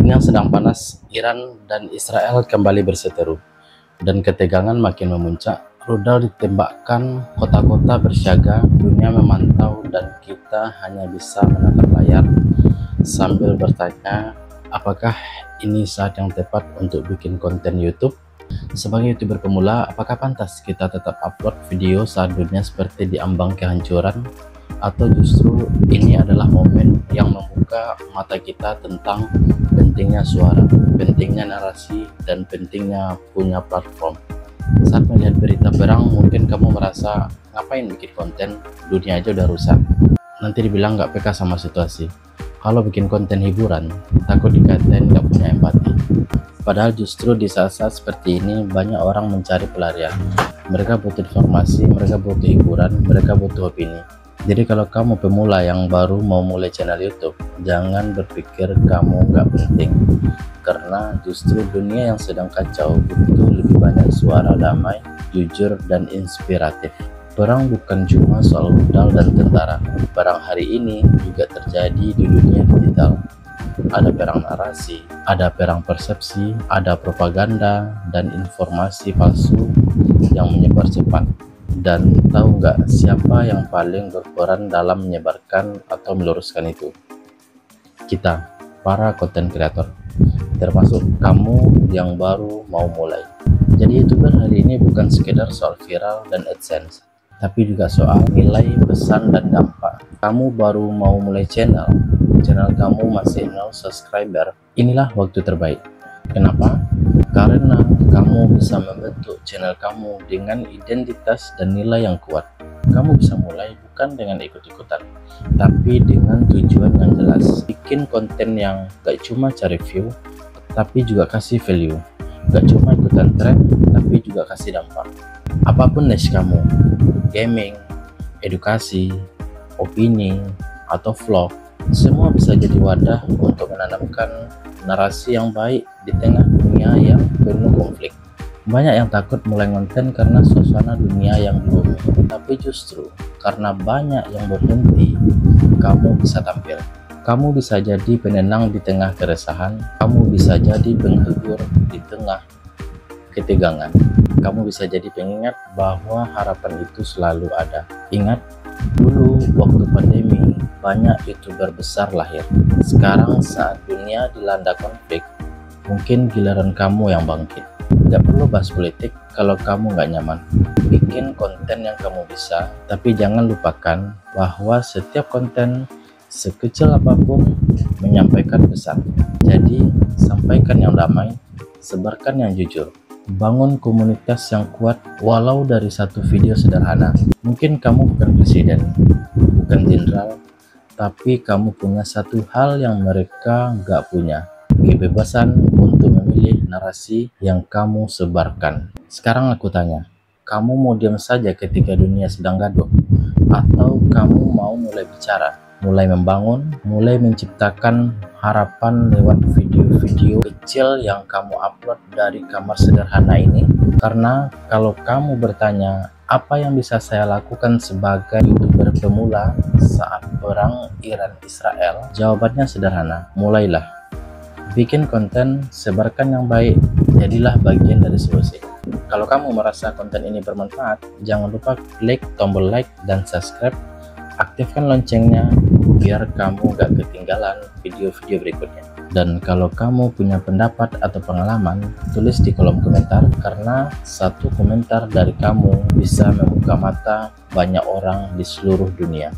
Dunia sedang panas, Iran dan Israel kembali berseteru, dan ketegangan makin memuncak. Rudal ditembakkan, kota-kota bersiaga, dunia memantau, dan kita hanya bisa menatap layar sambil bertanya, apakah ini saat yang tepat untuk bikin konten YouTube? Sebagai YouTuber pemula, apakah pantas kita tetap upload video saat dunia seperti diambang kehancuran? Atau justru ini adalah momen yang membuka mata kita tentang pentingnya suara, pentingnya narasi, dan pentingnya punya platform. Saat melihat berita perang, mungkin kamu merasa, ngapain bikin konten, dunia aja udah rusak. Nanti dibilang nggak peka sama situasi. Kalau bikin konten hiburan, takut dikatain nggak punya empati. Padahal justru di saat-saat seperti ini, banyak orang mencari pelarian. Mereka butuh informasi, mereka butuh hiburan, mereka butuh opini. Jadi kalau kamu pemula yang baru mau mulai channel YouTube, jangan berpikir kamu nggak penting, karena justru dunia yang sedang kacau butuh lebih banyak suara damai, jujur, dan inspiratif. Perang bukan cuma soal rudal dan tentara. Perang hari ini juga terjadi di dunia digital. Ada perang narasi, ada perang persepsi, ada propaganda dan informasi palsu yang menyebar cepat. Dan tahu nggak siapa yang paling berperan dalam menyebarkan atau meluruskan itu? Kita, para konten kreator, termasuk kamu yang baru mau mulai. Jadi YouTuber hari ini bukan sekedar soal viral dan AdSense, tapi juga soal nilai, pesan, dan dampak. Kamu baru mau mulai channel kamu masih 0 subscriber, inilah waktu terbaik. Kenapa? Karena kamu bisa membentuk channel kamu dengan identitas dan nilai yang kuat. Kamu bisa mulai bukan dengan ikut-ikutan, tapi dengan tujuan yang jelas. Bikin konten yang gak cuma cari view, tapi juga kasih value. Gak cuma ikutan tren, tapi juga kasih dampak. Apapun niche kamu, gaming, edukasi, opini, atau vlog, semua bisa jadi wadah untuk menanamkan narasi yang baik di tengah dunia yang penuh konflik. Banyak yang takut mulai konten karena suasana dunia yang belum, tapi justru karena banyak yang berhenti, kamu bisa tampil. Kamu bisa jadi penenang di tengah keresahan, kamu bisa jadi penghibur di tengah ketegangan. Kamu bisa jadi pengingat bahwa harapan itu selalu ada. Ingat, dulu waktu pandemi, banyak YouTuber besar lahir. Sekarang saat dunia dilanda konflik, mungkin giliran kamu yang bangkit. Gak perlu bahas politik kalau kamu gak nyaman. Bikin konten yang kamu bisa, tapi jangan lupakan bahwa setiap konten, sekecil apapun, menyampaikan pesan. Jadi, sampaikan yang damai, sebarkan yang jujur. Bangun komunitas yang kuat walau dari satu video sederhana. Mungkin kamu bukan presiden, bukan jenderal, tapi kamu punya satu hal yang mereka nggak punya, kebebasan untuk memilih narasi yang kamu sebarkan. Sekarang aku tanya, kamu mau diam saja ketika dunia sedang gaduh? Atau kamu mau mulai bicara, mulai membangun, mulai menciptakan harapan lewat video-video kecil yang kamu upload dari kamar sederhana ini? Karena kalau kamu bertanya, apa yang bisa saya lakukan sebagai YouTuber pemula saat perang Iran-Israel? Jawabannya sederhana, mulailah. Bikin konten, sebarkan yang baik, jadilah bagian dari solusi. Kalau kamu merasa konten ini bermanfaat, jangan lupa klik tombol like dan subscribe. Aktifkan loncengnya biar kamu gak ketinggalan video-video berikutnya. Dan kalau kamu punya pendapat atau pengalaman, tulis di kolom komentar, karena satu komentar dari kamu bisa membuka mata banyak orang di seluruh dunia.